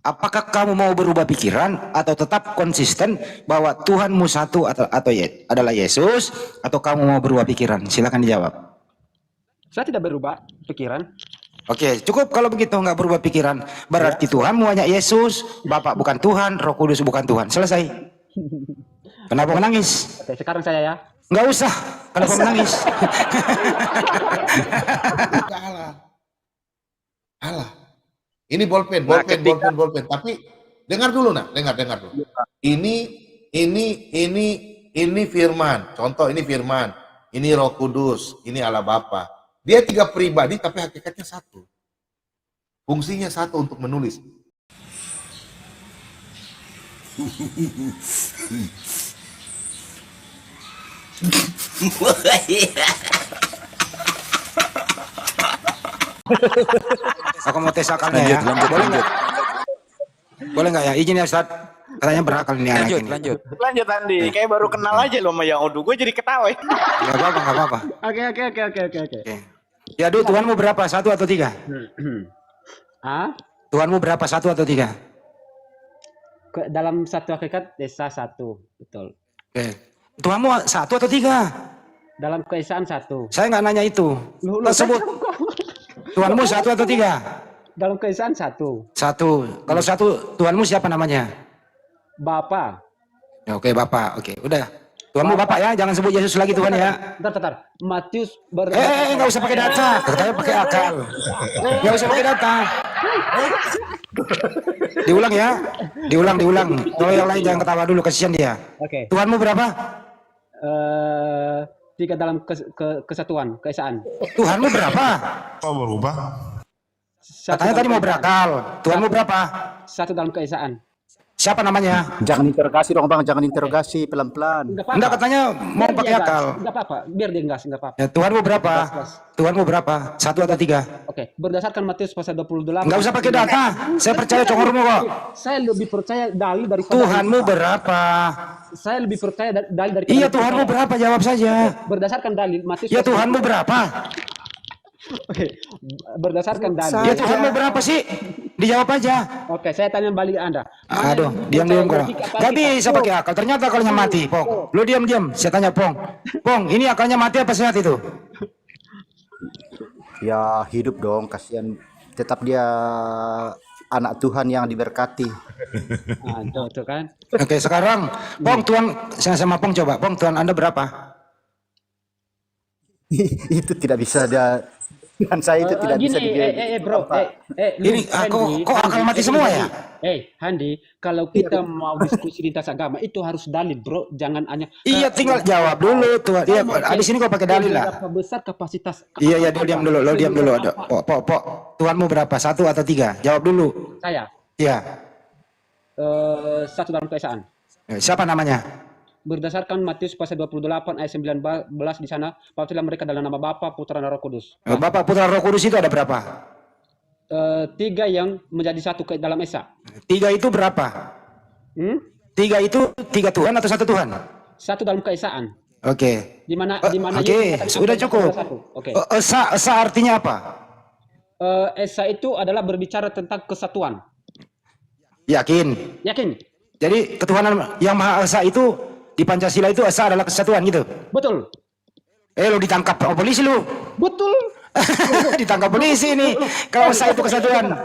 Apakah kamu mau berubah pikiran atau tetap konsisten bahwa Tuhanmu satu atau adalah Yesus, atau kamu mau berubah pikiran? Silakan dijawab. Saya tidak berubah pikiran. Oke, cukup kalau begitu, nggak berubah pikiran. Berarti Tuhanmu hanya Yesus, Bapak bukan Tuhan, Roh Kudus bukan Tuhan. Selesai. Kenapa menangis? Oke, sekarang saya ya. Nggak usah. Kenapa menangis? Alah. Ini bolpen. Tapi dengar dulu nah, dengar dulu. Ini firman. Contoh ini firman. Ini Roh Kudus, ini Allah Bapa. Dia tiga pribadi tapi hakikatnya satu. Fungsinya satu untuk menulis. Aku mau tes akalnya ya. Boleh nggak ya? Izin ya Ustaz. Katanya berakal ini anak ini. Lanjut Andi. Kayak baru kenal aja lo sama yang Odu. Gue jadi ketawa. Nggak apa-apa. Oke. Ya, Tuhanmu berapa? 1 atau 3? Tuhanmu berapa? 1 atau 3? Dalam satu hakikat Esa 1, betul. Oke. Tuhanmu 1 atau 3? Dalam keesaan 1. Saya nggak nanya itu. Tersebut. Tuhanmu 1 atau 3? Dalam keesaan 1. 1. Kalau 1 Tuhanmu siapa namanya? Bapa. Ya, oke, Bapak. Oke, udah. Tuhanmu Bapak ya, jangan sebut Yesus lagi Tuhan ya. Bentar. Matius nggak usah pakai data. Katanya pakai akal. Nggak usah pakai data. Diulang ya. Diulang. Kalau yang lain jangan ketawa dulu, kasihan dia. Oke. Tuhanmu berapa? 3 dalam kesatuan, keesaan. Tuhanmu berapa? Kok berubah? Katanya tadi mau berakal. Tuhanmu berapa? 1 dalam keesaan. Siapa namanya? Jangan interogasi dong Bang, jangan interogasi, pelan-pelan. Enggak, katanya mau pakai akal. Enggak apa-apa, biar dia gas, enggak apa-apa. Ya, Tuhanmu berapa? Tuhanmu berapa? 1 atau 3? Oke, berdasarkan Matius pasal 28. Enggak usah pakai data. Saya percaya congormu kok. Saya lebih percaya dalil daripada Tuhanmu berapa? Saya lebih percaya dalil daripada. Iya, Tuhanmu berapa? Jawab saja. Berdasarkan dalil Matius. Ya, Tuhanmu berapa? Oke, berdasarkan dalil. Ya, Tuhanmu berapa sih? Dijawab aja. Oke, saya tanya balik Anda. Aduh, diam kau. Gak bisa pakai akal. Ternyata akalnya mati, Pong. Lu diam. Saya tanya Pong. Pong, ini akalnya mati apa sehat itu? Ya hidup dong, kasihan. Tetap dia anak Tuhan yang diberkati. Tuh kan. Oke, sekarang Pong, Tuhan, saya sama Pong coba. Pong, Tuhan Anda berapa? Itu tidak bisa ada. Tuhan saya itu tidak bisa bro. Ini kok akal mati semua ya? Handi, kalau kita mau diskusi lintas agama itu harus dalil, bro. Jangan hanya. Iya, tinggal jawab dulu tuh. Iya, di sini kok pakai dalil lah. Berapa besar kapasitas? Iya, diam dulu. Lo diam dulu. Pok. Tuhanmu berapa? 1 atau 3? Jawab dulu. Saya. Iya. 1 dalam keesaan. Siapa namanya? Berdasarkan Matius pasal 28 ayat 19 di sana, bautilah mereka dalam nama Bapa, Putra, dan Roh Kudus. Bapak, Putra, Roh Kudus itu ada berapa? 3 yang menjadi 1 dalam Esa. 3 itu berapa? 3 itu 3 Tuhan atau 1 Tuhan? 1 dalam keesaan. Oke. Di mana Oke, sudah cukup. Oke. Esa artinya apa? Esa itu adalah berbicara tentang kesatuan. Yakin? Jadi ketuhanan yang Maha Esa itu di Pancasila itu Esa adalah kesatuan gitu? Betul. Lo ditangkap polisi lu? Betul. Ditangkap polisi nih. Kalau Esa itu kesatuan.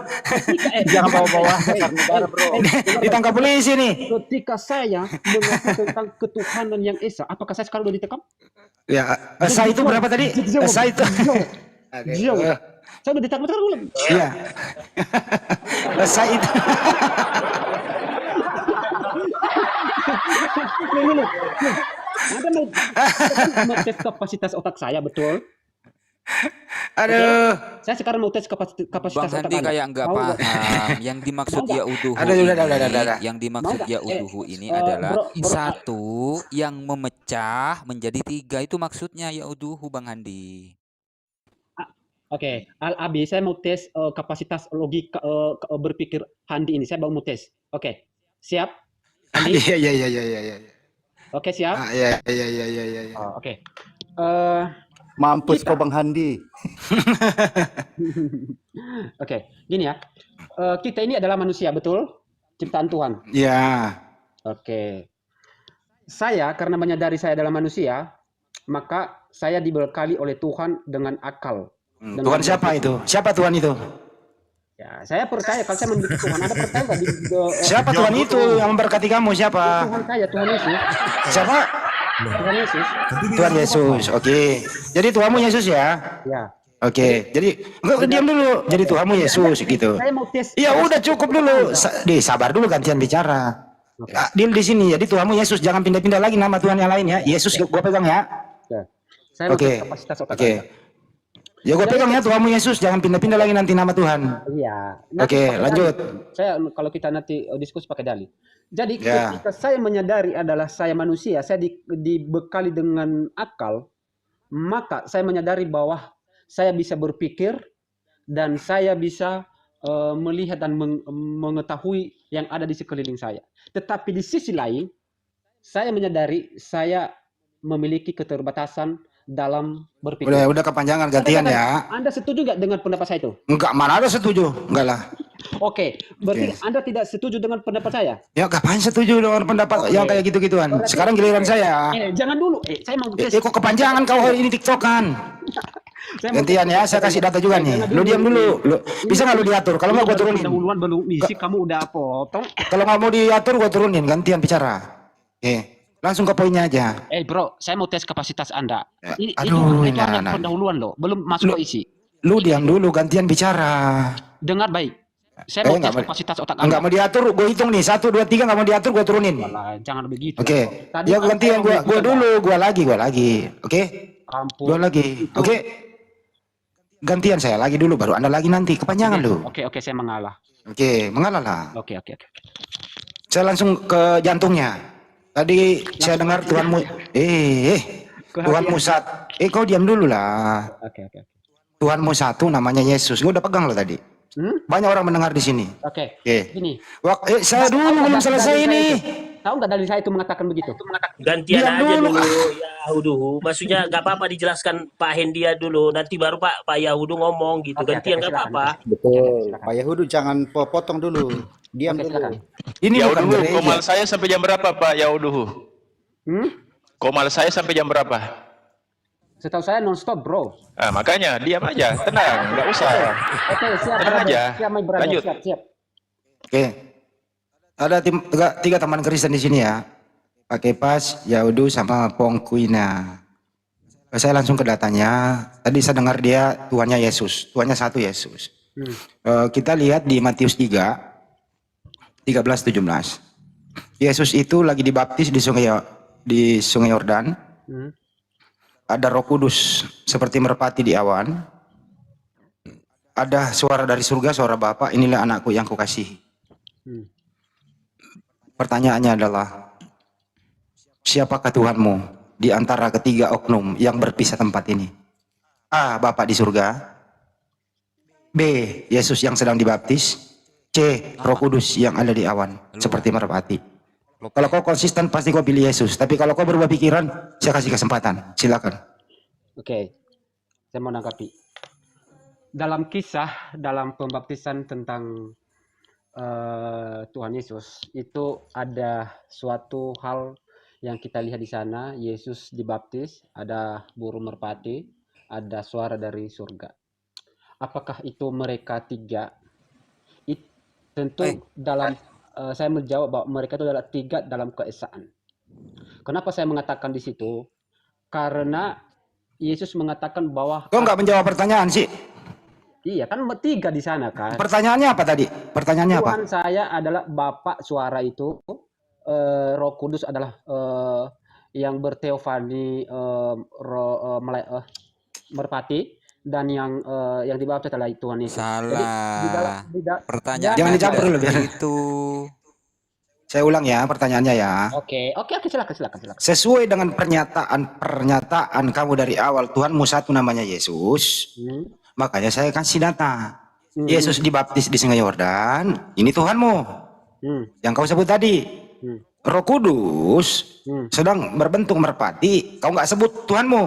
Jangan bawa-bawa negara, bro. Ditangkap polisi nih. Ketika saya mengaku tentang ketuhanan yang Esa, apakah saya sekarang udah ditangkap? Ya, Esa itu berapa tadi? Esa itu. Saya udah ditangkap belum? Iya. Esa itu. Anda mau tes kapasitas otak saya, betul? Aduh. Saya sekarang mau tes kapasitas Bang otak Handi Anda. kayak nggak paham. Yang dimaksud Yauduhu yang dimaksud Yauduhu ini adalah 1 yang memecah menjadi 3, itu maksudnya Yauduhu, Bang Handi. Oke, Al-Abi, saya mau tes kapasitas logika berpikir Handi ini. Saya mau tes. Oke, siap? Handi? Iya. Oke, siap? Iya. Oke. Mampus kau Bang Handi. Oke, gini ya. kita ini adalah manusia, betul? Ciptaan Tuhan. Ya. Oke. Saya karena menyadari saya adalah manusia, maka saya dibekali oleh Tuhan dengan akal. Tuhan siapa itu? Siapa Tuhan itu? Ya, saya percaya kalau saya memiliki Tuhan. Ada percaya nggak Siapa Tuhan itu yang memberkati kamu? Siapa? Tuhan saya, Tuhan Yesus. Siapa? Tuhan Yesus. Tuhan Yesus. Oke. Jadi Tuhanmu Yesus ya? Ya. Oke. Jadi enggak diam dulu. Jadi Tuhanmu Yesus gitu. Saya mau tes. Ya udah cukup dulu. Sabar dulu gantian bicara. Deal di sini. Jadi Tuhanmu Yesus, jangan pindah-pindah lagi nama Tuhan yang lain ya. Yesus gua pegang ya. Ya. Saya mau Oke. tes kapasitas otak Oke. Anda. Ya gua pegang ya Tuhanmu Yesus, jangan pindah-pindah lagi nanti nama Tuhan. Iya. Oke, pakai lanjut. dalil. Saya kalau kita nanti diskusi pakai dalil. Jadi Ya. ketika saya menyadari adalah saya manusia, saya dibekali dengan akal, maka saya menyadari bahwa saya bisa berpikir dan saya bisa melihat dan mengetahui yang ada di sekeliling saya. Tetapi di sisi lain, saya menyadari saya memiliki keterbatasan dalam berpikir. Udah kepanjangan gantian ya. Anda setuju nggak dengan pendapat saya itu? Enggak, mana ada setuju? Enggak lah. Oke, berarti Oke. Anda tidak setuju dengan pendapat saya? Ya ngapain setuju dengan pendapat yang kayak gitu-gituan? Sekarang giliran saya. Jangan dulu. Saya mau tes. Kok kepanjangan kau hari ini tiktokan? Saya mau Gantian ya, saya kasih data juga nih. Lu diam dulu. Bisa nggak lu diatur? Kalau nggak gua turunin. Pendahuluan belum isi, kamu udah potong. Kalau nggak mau diatur gua turunin. Gantian bicara. Oke. Langsung ke poinnya aja. Bro, saya mau tes kapasitas Anda. Ya, Itu aduh, hanya nah. pendahuluan loh, belum masuk ke isi. Lu diam dulu, gantian bicara. Dengar baik. Saya mau tes nggak mau- kapasitas otak Nggak Anda. mau diatur, gue hitung nih. 1, 2, 3 nggak mau diatur, gue turunin. Alah, jangan begitu. Oke. Tadi Ya Anda gantian gua mengikuti dulu, gua lagi. Oke? Ampun. Gua lagi. Oke. Gantian saya lagi dulu, baru Anda lagi nanti. Kepanjangan lu. Oke, saya mengalah. Oke, mengalah lah. Oke. Saya langsung ke jantungnya. Tadi saya dengar Tuhanmu, Tuhanmu satu. Kau diam dulu lah. Oke. Tuhanmu satu, namanya Yesus. Gua udah pegang lo tadi. Banyak orang mendengar di sini. Oke. Oke. Gini. Saya dulu belum selesai ini. Tahu nggak dari saya itu mengatakan begitu? Gantian Diam aja dulu. dulu Yahudu. Maksudnya nggak apa-apa dijelaskan Pak Hendia dulu. Nanti baru Pak Yahudu ngomong gitu. Oke, Gantian nggak silakan. apa-apa. Betul. Pak Yahudu jangan potong dulu. Diam Oke, dulu. silakan. Ini Ya bukan uduhu, gereja. komal saya sampai jam berapa Pak Yauduhu? Komal saya sampai jam berapa? Setahu saya non-stop, bro. Ah, makanya diam aja, tenang, nggak usah. Oke, siap. Tenang brother. aja. Siap, my brother. Lanjut. Siap. Oke. Ada tiga teman Kristen di sini ya. Pak Kepas, Yahudu, sama Pongkuina. Saya langsung ke datanya. Tadi saya dengar dia Tuhannya Yesus. Tuhannya satu Yesus. Kita lihat di Matius 3, 13-17. Yesus itu lagi dibaptis di sungai Yordan. Ada Roh Kudus seperti merpati di awan. Ada suara dari surga, suara Bapa, inilah anakku yang kukasihi. Pertanyaannya adalah, siapakah Tuhanmu di antara ketiga oknum yang berpisah tempat ini? A. Bapa di surga. B. Yesus yang sedang dibaptis. C. Roh Kudus yang ada di awan seperti merpati. Kalau kau konsisten pasti kau pilih Yesus. Tapi kalau kau berubah pikiran, saya kasih kesempatan. Silakan. Oke. Saya mau nangkapi. Dalam kisah, dalam pembaptisan tentang Tuhan Yesus, itu ada suatu hal yang kita lihat di sana. Yesus dibaptis, ada burung merpati, ada suara dari surga. Apakah itu mereka tiga? Tentu dalam saya menjawab bahwa mereka itu adalah tiga dalam keesaan. Kenapa saya mengatakan di situ? Karena Yesus mengatakan bahwa Kau nggak menjawab pertanyaan sih. iya kan tiga di sana kan. Pertanyaannya apa tadi? Pertanyaannya apa? Tuhan saya adalah Bapa suara itu, Roh Kudus adalah yang berteofani merpati, dan yang dibaptis adalah Tuhan Yesus. Salah. Pertanyaan Jangan dicampur dulu, biar. itu. Saya ulang ya pertanyaannya ya. Oke, silakan. Sesuai dengan pernyataan kamu dari awal, Tuhanmu satu namanya Yesus. Makanya saya kasih data. Yesus dibaptis di sungai Yordan. Ini Tuhanmu. Yang kau sebut tadi. Roh Kudus sedang berbentuk merpati. Kau nggak sebut Tuhanmu.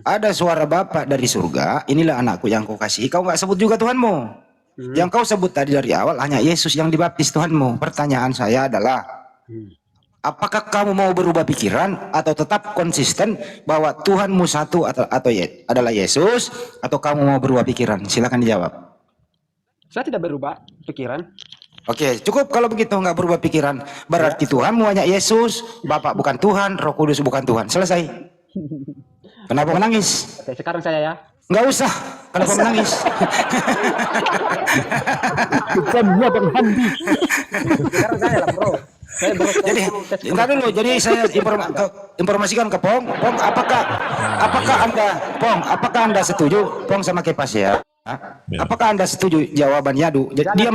Ada suara Bapa dari surga. Inilah anakku yang kau kasih. Kau nggak sebut juga Tuhanmu. Yang kau sebut tadi dari awal hanya Yesus yang dibaptis Tuhanmu. Pertanyaan saya adalah, apakah kamu mau berubah pikiran atau tetap konsisten bahwa Tuhanmu satu adalah Yesus, atau kamu mau berubah pikiran? Silakan dijawab. Saya tidak berubah pikiran. Oke, cukup kalau begitu, nggak berubah pikiran. Berarti Tuhanmu hanya Yesus, Bapak bukan Tuhan, Roh Kudus bukan Tuhan. Selesai. Kenapa menangis? Oke, sekarang saya ya. Nggak usah. Kenapa menangis? Jamnya Bang Handi. Sekarang saya lah, bro. Saya bro. Jadi, entar dulu. Jadi saya informasikan ke Pong. Pong, apakah anda setuju? Pong sama Kepas ya. Apakah anda setuju jawaban Yadu? Dia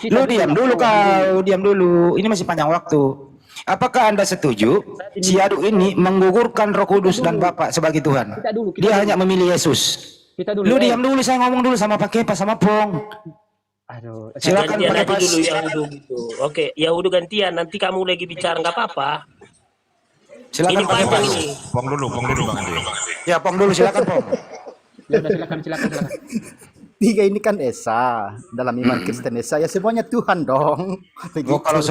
lu diam dulu. Ini masih panjang waktu. Apakah anda setuju si Yadu ini menggugurkan Roh Kudus dan Bapa sebagai Tuhan? Dia hanya memilih Yesus. Lu diam dulu, saya ngomong dulu sama Pak Kepas sama Pong. Aduh, silakan gantian Pak aja Kepas. dulu Yahudu gitu. Oke, Yahudu gantian. Nanti kamu lagi bicara nggak apa-apa. Silakan Ini Pak panjang Kepas. ini. Pong dulu Bang Andi. Ya, Pong dulu, silakan Pong. Ya udah, silakan. Tiga ini kan esa dalam iman Kristen esa, ya semuanya Tuhan dong. Begitu. Oh, kalau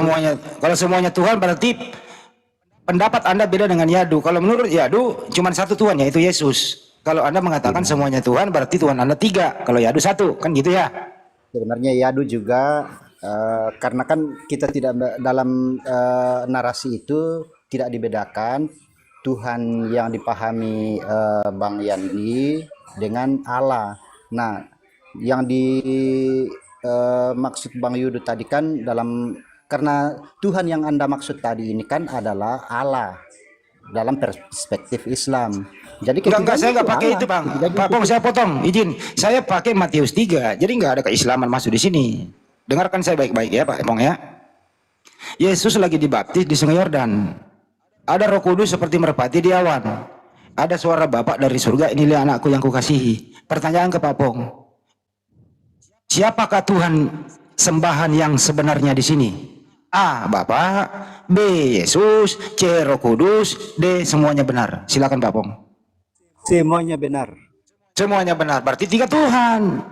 semuanya Tuhan berarti pendapat Anda beda dengan Yadu. Kalau menurut Yadu cuma satu Tuhan, yaitu Yesus. Kalau Anda mengatakan semuanya Tuhan, berarti Tuhan Anda 3. Kalau Yadu 1, kan gitu ya? Sebenarnya Yadu juga karena kan kita tidak dalam narasi itu tidak dibedakan Tuhan yang dipahami Bang Yandi dengan Allah. Nah, yang maksud Bang Yudu tadi kan karena Tuhan yang Anda maksud tadi ini kan adalah Allah dalam perspektif Islam. Jadi enggak, saya enggak pakai itu, Bang. Pak Pong, saya potong, izin. Saya pakai Matius 3. Jadi enggak ada keislaman masuk di sini. Dengarkan saya baik-baik ya, Pak Pong ya. Yesus lagi dibaptis di Sungai Yordan. Ada Roh Kudus seperti merpati di awan. Ada suara Bapak dari surga, inilah anakku yang kukasihi. Pertanyaan ke Pak Pong. Siapakah Tuhan sembahan yang sebenarnya di sini? A. Bapak, B. Yesus, C. Roh Kudus, D. Semuanya benar. Silakan Pak Pong. semuanya benar. Semuanya benar, berarti 3 Tuhan.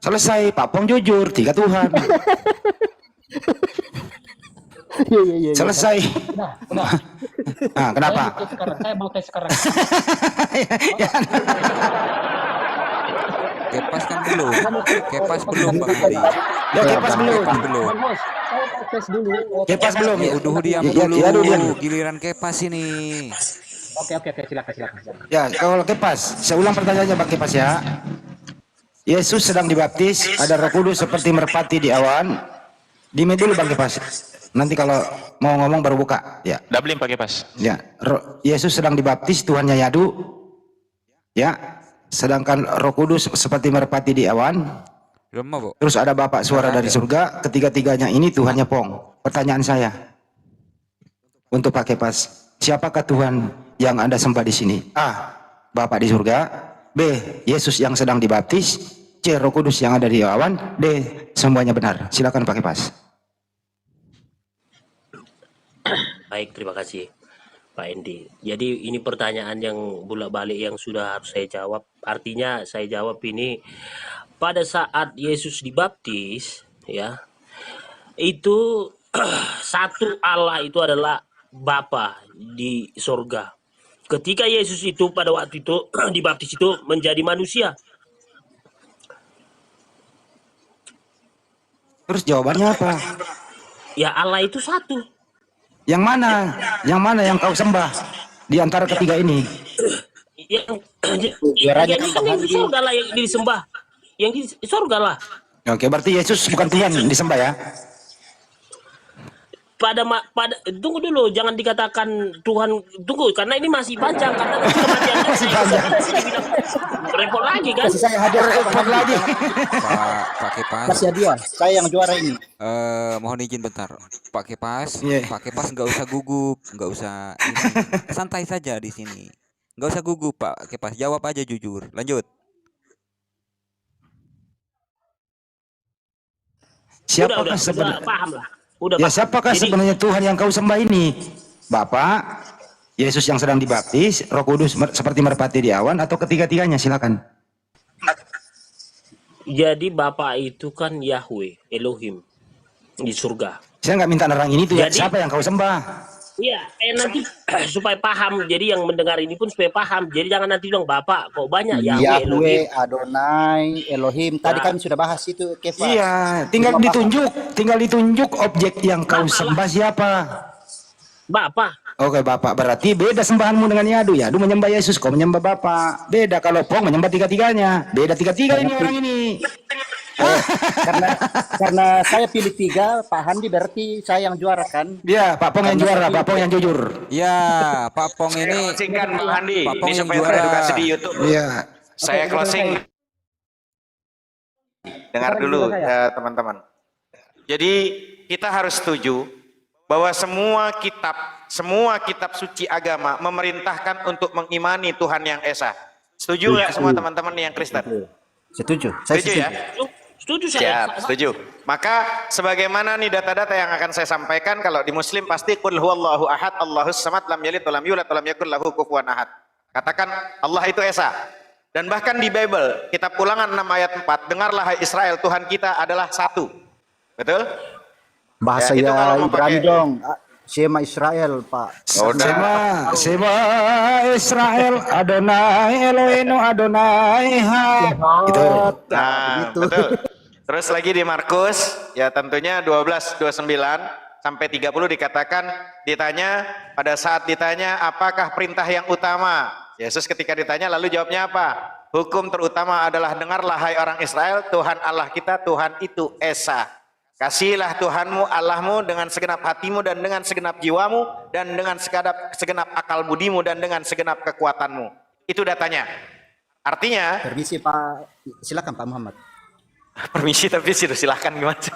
Selesai, Pak Pong jujur, 3 Tuhan. Selesai. Udah. Nah, kenapa? Saya mau tes sekarang. Kepas kan belum. Kepas belum Bang Andi. Ya, Kepas belum. Kepas belum. Bos, saya mau tes dulu. Kepas belum. Ya udah diam Ya, dulu. diam. Giliran Kepas ini. Oke, silakan. Ya, kalau Kepas, saya ulang pertanyaannya Bang Kepas ya. Yesus sedang dibaptis, ada Roh Kudus seperti merpati di awan. Dime dulu Bang Kepas. Nanti kalau mau ngomong baru buka. Ya. Doublin pakai pas. Ya, Yesus sedang dibaptis, Tuhannya Yadu. Ya. Sedangkan Roh Kudus seperti merpati di awan. Lemah, Bu. Terus ada Bapak suara dari surga. Ketiga-tiganya ini Tuhannya Pong. Pertanyaan saya untuk Pak Kepas, siapakah Tuhan yang Anda sembah di sini? A. Bapak di surga. B. Yesus yang sedang dibaptis. C. Roh Kudus yang ada di awan. D. Semuanya benar. Silakan Pak Kepas. Baik, terima kasih Pak Endi. Jadi ini pertanyaan yang bolak-balik yang sudah harus saya jawab. Artinya saya jawab ini pada saat Yesus dibaptis, ya, itu satu Allah itu adalah Bapa di sorga. Ketika Yesus itu pada waktu itu dibaptis itu menjadi manusia. Terus jawabannya apa? Ya Allah itu satu. Yang mana? Yang mana yang kau sembah di antara ketiga ini? Yang kan yang di sorga lah yang disembah. Yang di sorga lah. Oke, berarti Yesus bukan Tuhan disembah ya? Pada tunggu dulu, jangan dikatakan Tuhan, tunggu karena ini masih panjang karena kematiannya masih panjang. Repot lagi kan? Kasih saya hadiah Repot lagi. Pak Kepas. Kasih hadiah. Saya yang juara ini. Mohon izin bentar. Pak Kepas, Iya. Pak Kepas nggak usah gugup, nggak usah ini. Santai saja di sini. Nggak usah gugup Pak Kepas, jawab aja jujur. Lanjut. Siapakah udah sebenarnya? paham lah. Udah Ya, paham. siapakah Jadi, sebenarnya Tuhan yang kau sembah ini? Bapak, Yesus yang sedang dibaptis, Roh Kudus seperti merpati di awan, atau ketiga-tiganya? Silakan. Jadi Bapak itu kan Yahweh, Elohim di surga. Saya nggak minta nerang ini tuh ya. Jadi- Siapa yang kau sembah? Iya, nanti supaya paham. Jadi yang mendengar ini pun supaya paham. Jadi jangan nanti bilang Bapak kok banyak Yahweh, Elohim. Yahweh, Adonai, Elohim. Tadi Nah. kami sudah bahas itu, Kefas. Iya, tinggal ditunjuk objek yang kau sembah siapa. Bapak. Oke Bapak, berarti beda sembahanmu dengan Yadu. Yadu menyembah Yesus, kau menyembah Bapak. Beda kalau Pong menyembah tiga-tiganya. Beda tiga-tiga ini orang ini. Karena saya pilih 3, Pak Handi berarti saya yang juara kan? Dia Pak Pong yang juara, Pak Pong yang jujur. Ya, Pak Pong ini Closingkan Bang Handi. Pak Pong Ini yang supaya juara. teredukasi di YouTube. Iya. Saya closing. Dengar Sekarang dulu juga saya. ya teman-teman. Jadi kita harus setuju bahwa semua kitab suci agama memerintahkan untuk mengimani Tuhan yang Esa. Setuju nggak semua teman-teman yang Kristen? Setuju. Saya Setuju ya? Setuju saya. Siap, setuju. Maka sebagaimana nih data-data yang akan saya sampaikan, kalau di Muslim pasti qul huwallahu ahad, Allahus samad, lam yalid walam yulad walam yakul lahu kufuwan ahad. Katakan Allah itu Esa. Dan bahkan di Bible, kitab Ulangan 6 ayat 4, dengarlah hai Israel, Tuhan kita adalah satu. Betul? bahasa Ya, itu kalau mau Ibrani pakai- dong. Shema Israel, Pak. Sema Israel Adonai Eloheinu Adonai Ha. Gitu. Nah, begitu. betul. Terus lagi di Markus, ya tentunya 12:29 sampai 30 dikatakan, ditanya, pada saat ditanya apakah perintah yang utama, Yesus ketika ditanya lalu jawabnya apa? Hukum terutama adalah dengarlah hai orang Israel, Tuhan Allah kita, Tuhan itu Esa. Kasihilah Tuhanmu Allahmu dengan segenap hatimu dan dengan segenap jiwamu dan dengan segenap akal budimu dan dengan segenap kekuatanmu. Itu datanya. Artinya, Permisi, Pak. Silakan, Pak Muhammad. permisi tapi silahkan gimana sih?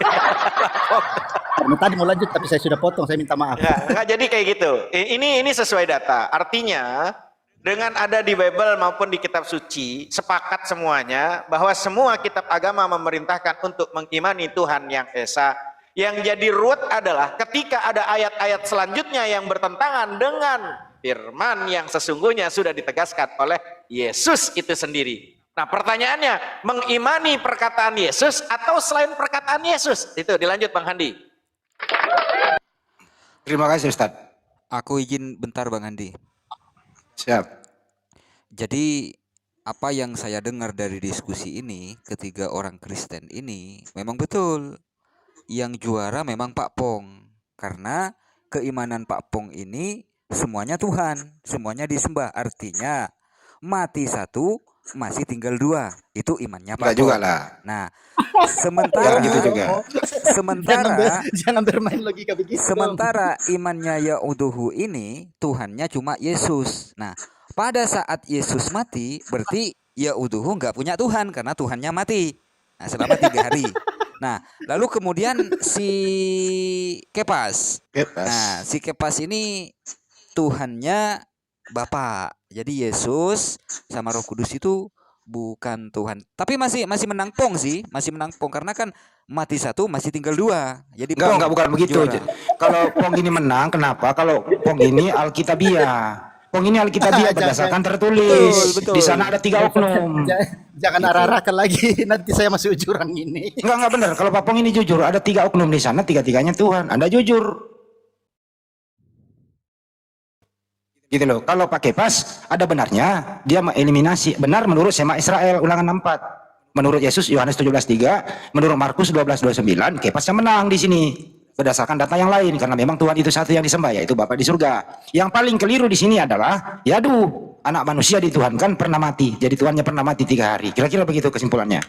Karena tadi mau lanjut tapi saya sudah potong, saya minta maaf. Enggak jadi kayak gitu. Ini sesuai data. Artinya dengan ada di Bible maupun di kitab suci sepakat semuanya bahwa semua kitab agama memerintahkan untuk mengimani Tuhan yang Esa. Yang jadi ruwet adalah ketika ada ayat-ayat selanjutnya yang bertentangan dengan firman yang sesungguhnya sudah ditegaskan oleh Yesus itu sendiri. Nah pertanyaannya, mengimani perkataan Yesus atau selain perkataan Yesus? Itu dilanjut Bang Handi. Terima kasih Ustaz. Aku izin bentar Bang Andi. Siap. Jadi apa yang saya dengar dari diskusi ini, ketiga orang Kristen ini memang betul. Yang juara memang Pak Pong. Karena keimanan Pak Pong ini semuanya Tuhan, semuanya disembah. Artinya mati satu, masih tinggal 2. Itu imannya Pak Enggak juga Pong. lah. Nah, sementara Ya, gitu juga. Jangan bermain logika begitu. Sementara imannya Ya'uduhu ini Tuhannya cuma Yesus. Nah, pada saat Yesus mati berarti Ya'uduhu nggak punya Tuhan karena Tuhannya mati. Nah, selama 3 hari. Nah, lalu kemudian si Kepas. Nah, si Kepas ini Tuhannya Bapa. Jadi Yesus sama Roh Kudus itu bukan Tuhan. Tapi masih menang Pong sih, masih menang Pong karena kan mati satu masih tinggal 2. Jadi Enggak bukan begitu. juara. Kalau Pong ini menang, kenapa? Kalau Pong ini Alkitabiah. Pong ini Alkitabiah berdasarkan tertulis. Betul. Di sana ada 3 oknum. Jangan arah-arahkan lagi, nanti saya masuk jurang ini. Enggak benar. Kalau Pak Pong ini jujur, ada 3 oknum di sana, 3-tiganya Tuhan. Anda jujur. Gitu loh. Kalau pakai pas, ada benarnya. Dia mengeliminasi. Benar menurut Sema Israel, Ulangan 64. Menurut Yesus, Yohanes 17:3. Menurut Markus 12:29. Kepas yang menang di sini. Berdasarkan data yang lain. Karena memang Tuhan itu satu yang disembah, yaitu Bapa di surga. Yang paling keliru di sini adalah, anak manusia dituhankan pernah mati. Jadi Tuhannya pernah mati 3 hari. Kira-kira begitu kesimpulannya.